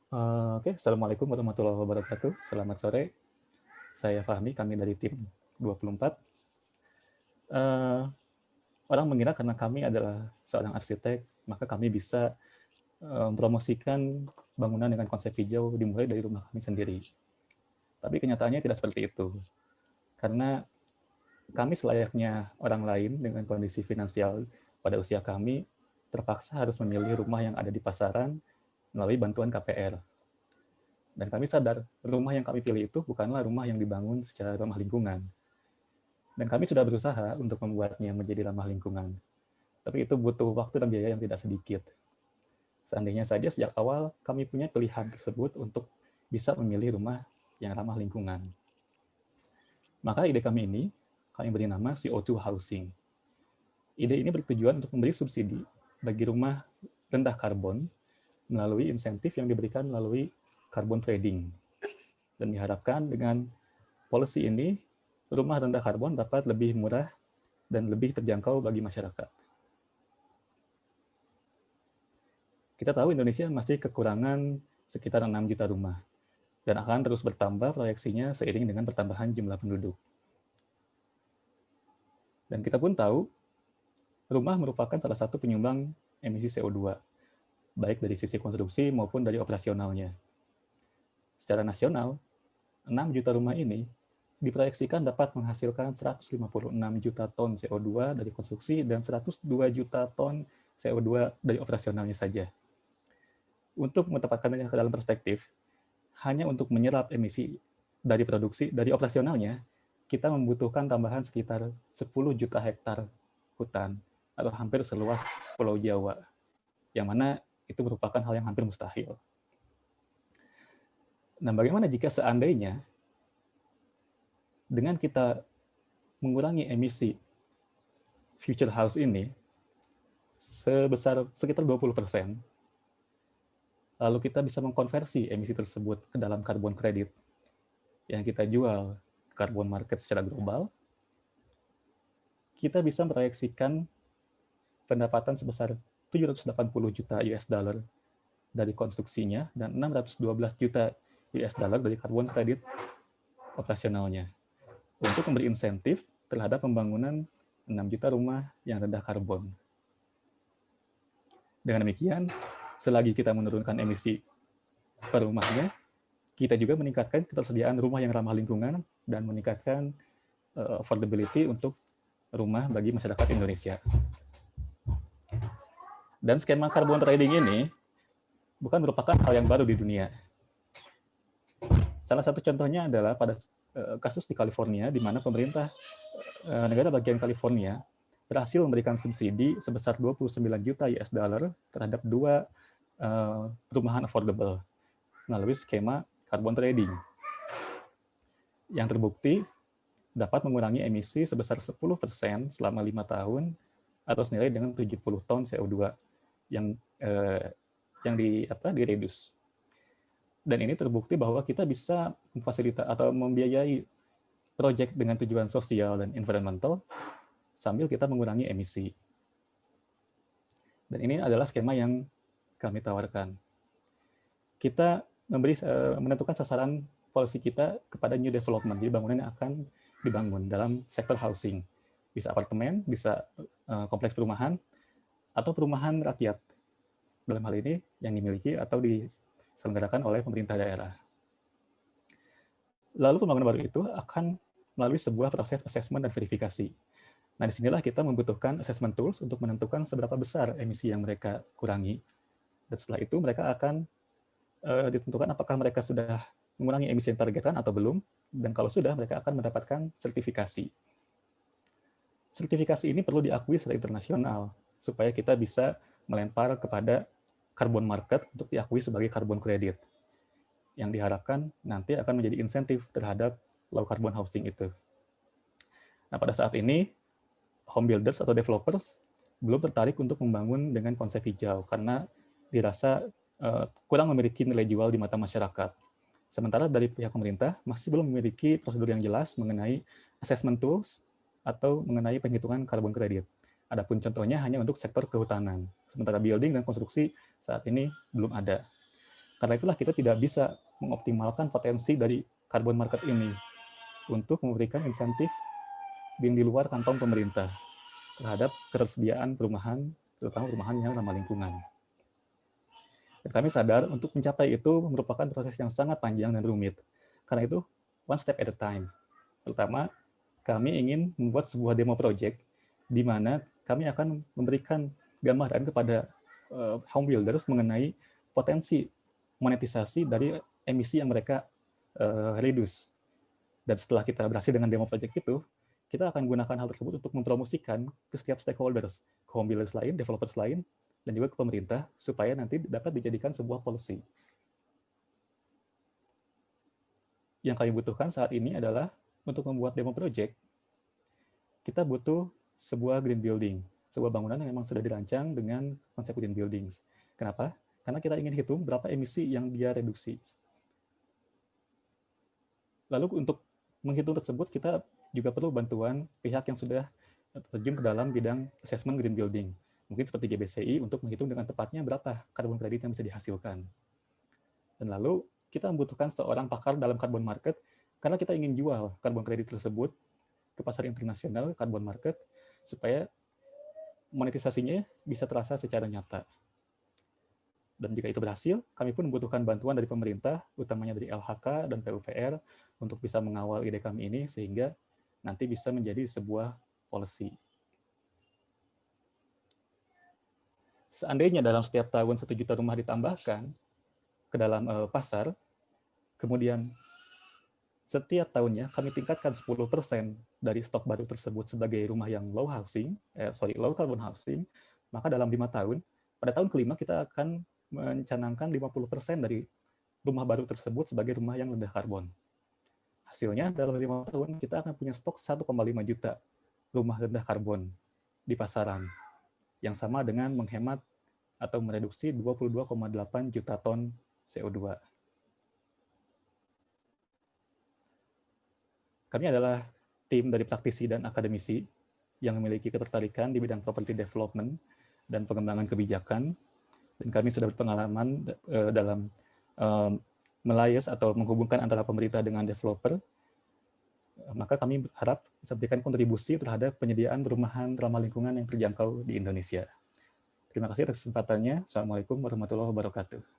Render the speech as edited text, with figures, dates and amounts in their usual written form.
Oke, Assalamualaikum warahmatullahi wabarakatuh. Selamat sore, saya Fahmi, kami dari tim 24. Eh, Orang mengira karena kami adalah seorang arsitek, maka kami bisa mempromosikan bangunan dengan konsep hijau dimulai dari rumah kami sendiri. Tapi kenyataannya tidak seperti itu. Karena kami selayaknya orang lain dengan kondisi finansial pada usia kami, terpaksa harus memilih rumah yang ada di pasaran melalui bantuan KPR. Dan kami sadar, rumah yang kami pilih itu bukanlah rumah yang dibangun secara ramah lingkungan. Dan kami sudah berusaha untuk membuatnya menjadi ramah lingkungan. Tapi itu butuh waktu dan biaya yang tidak sedikit. Seandainya saja sejak awal kami punya pilihan tersebut untuk bisa memilih rumah yang ramah lingkungan. Maka ide kami beri nama CO2 Housing. Ide ini bertujuan untuk memberi subsidi bagi rumah rendah karbon melalui insentif yang diberikan melalui carbon trading. Dan diharapkan dengan policy ini, rumah rendah karbon dapat lebih murah dan lebih terjangkau bagi masyarakat. Kita tahu Indonesia masih kekurangan sekitar 6 juta rumah, dan akan terus bertambah proyeksinya seiring dengan pertambahan jumlah penduduk. Dan kita pun tahu, rumah merupakan salah satu penyumbang emisi CO2, baik dari sisi konstruksi maupun dari operasionalnya. Secara nasional, 6 juta rumah ini diproyeksikan dapat menghasilkan 156 juta ton CO2 dari konstruksi dan 102 juta ton CO2 dari operasionalnya saja. Untuk menempatkannya ke dalam perspektif, hanya untuk menyerap emisi dari produksi, dari operasionalnya, kita membutuhkan tambahan sekitar 10 juta hektar hutan atau hampir seluas Pulau Jawa, yang mana itu merupakan hal yang hampir mustahil. Nah, bagaimana jika seandainya dengan kita mengurangi emisi future house ini sebesar sekitar 20%, lalu kita bisa mengkonversi emisi tersebut ke dalam karbon kredit yang kita jual karbon market secara global, kita bisa memproyeksikan pendapatan sebesar 780 juta US dollar dari konstruksinya dan 612 juta US dollar dari karbon kredit operasionalnya untuk memberi insentif terhadap pembangunan 6 juta rumah yang rendah karbon. Dengan demikian, selagi kita menurunkan emisi per rumahnya, kita juga meningkatkan ketersediaan rumah yang ramah lingkungan dan meningkatkan affordability untuk rumah bagi masyarakat Indonesia. Dan skema carbon trading ini bukan merupakan hal yang baru di dunia. Salah satu contohnya adalah pada kasus di California, di mana pemerintah negara bagian California berhasil memberikan subsidi sebesar 29 juta US dollar terhadap dua perumahan affordable melalui skema carbon trading yang terbukti dapat mengurangi emisi sebesar 10% selama 5 tahun atau senilai dengan 70 ton CO2 yang direduce. Dan ini terbukti bahwa kita bisa memfasilitasi atau membiayai proyek dengan tujuan sosial dan environmental sambil kita mengurangi emisi. Dan ini adalah skema yang kami tawarkan. Kita menentukan sasaran policy kita kepada new development, jadi bangunan yang akan dibangun dalam sektor housing. Bisa apartemen, bisa kompleks perumahan, atau perumahan rakyat. Dalam hal ini yang dimiliki atau diselenggarakan oleh pemerintah daerah. Lalu pembangunan baru itu akan melalui sebuah proses assessment dan verifikasi. Nah, disinilah kita membutuhkan assessment tools untuk menentukan seberapa besar emisi yang mereka kurangi. Dan setelah itu mereka akan ditentukan apakah mereka sudah mengurangi emisi yang targetkan atau belum, dan kalau sudah, mereka akan mendapatkan sertifikasi. Sertifikasi ini perlu diakui secara internasional, supaya kita bisa melempar kepada carbon market untuk diakui sebagai carbon credit, yang diharapkan nanti akan menjadi insentif terhadap low carbon housing itu. Nah, pada saat ini, home builders atau developers belum tertarik untuk membangun dengan konsep hijau, karena dirasa kurang memiliki nilai jual di mata masyarakat. Sementara dari pihak pemerintah masih belum memiliki prosedur yang jelas mengenai assessment tools atau mengenai penghitungan karbon kredit. Adapun contohnya hanya untuk sektor kehutanan. Sementara building dan konstruksi saat ini belum ada. Karena itulah kita tidak bisa mengoptimalkan potensi dari carbon market ini untuk memberikan insentif yang di luar kantong pemerintah terhadap ketersediaan perumahan, terutama perumahan yang ramah lingkungan. Dan kami sadar untuk mencapai itu merupakan proses yang sangat panjang dan rumit. Karena itu, one step at a time. Pertama, kami ingin membuat sebuah demo project di mana kami akan memberikan gambaran kepada home builders mengenai potensi monetisasi dari emisi yang mereka reduce. Dan setelah kita berhasil dengan demo project itu, kita akan gunakan hal tersebut untuk mempromosikan ke setiap stakeholders, ke home builders lain, developers lain, dan juga ke pemerintah, supaya nanti dapat dijadikan sebuah policy. Yang kami butuhkan saat ini adalah, untuk membuat demo project, kita butuh sebuah green building, sebuah bangunan yang memang sudah dirancang dengan konsep green buildings. Kenapa? Karena kita ingin hitung berapa emisi yang dia reduksi. Lalu untuk menghitung tersebut, kita juga perlu bantuan pihak yang sudah terjun ke dalam bidang assessment green building. Mungkin seperti GBCI untuk menghitung dengan tepatnya berapa karbon kredit yang bisa dihasilkan. Dan lalu kita membutuhkan seorang pakar dalam carbon market karena kita ingin jual karbon kredit tersebut ke pasar internasional carbon market supaya monetisasinya bisa terasa secara nyata. Dan jika itu berhasil, kami pun membutuhkan bantuan dari pemerintah, utamanya dari LHK dan PUPR, untuk bisa mengawal ide kami ini sehingga nanti bisa menjadi sebuah policy. Seandainya dalam setiap tahun 1 juta rumah ditambahkan ke dalam pasar, kemudian setiap tahunnya kami tingkatkan 10% dari stok baru tersebut sebagai rumah yang low carbon housing, maka dalam 5 tahun, pada tahun kelima kita akan mencanangkan 50% dari rumah baru tersebut sebagai rumah yang rendah karbon. Hasilnya dalam 5 tahun kita akan punya stok 1,5 juta rumah rendah karbon di pasaran, yang sama dengan menghemat atau mereduksi 22,8 juta ton CO2. Kami adalah tim dari praktisi dan akademisi yang memiliki ketertarikan di bidang property development dan pengembangan kebijakan, dan kami sudah berpengalaman dalam melayas atau menghubungkan antara pemerintah dengan developer. Maka kami harap bisa memberikan kontribusi terhadap penyediaan perumahan ramah lingkungan yang terjangkau di Indonesia. Terima kasih atas kesempatannya. Assalamualaikum warahmatullahi wabarakatuh.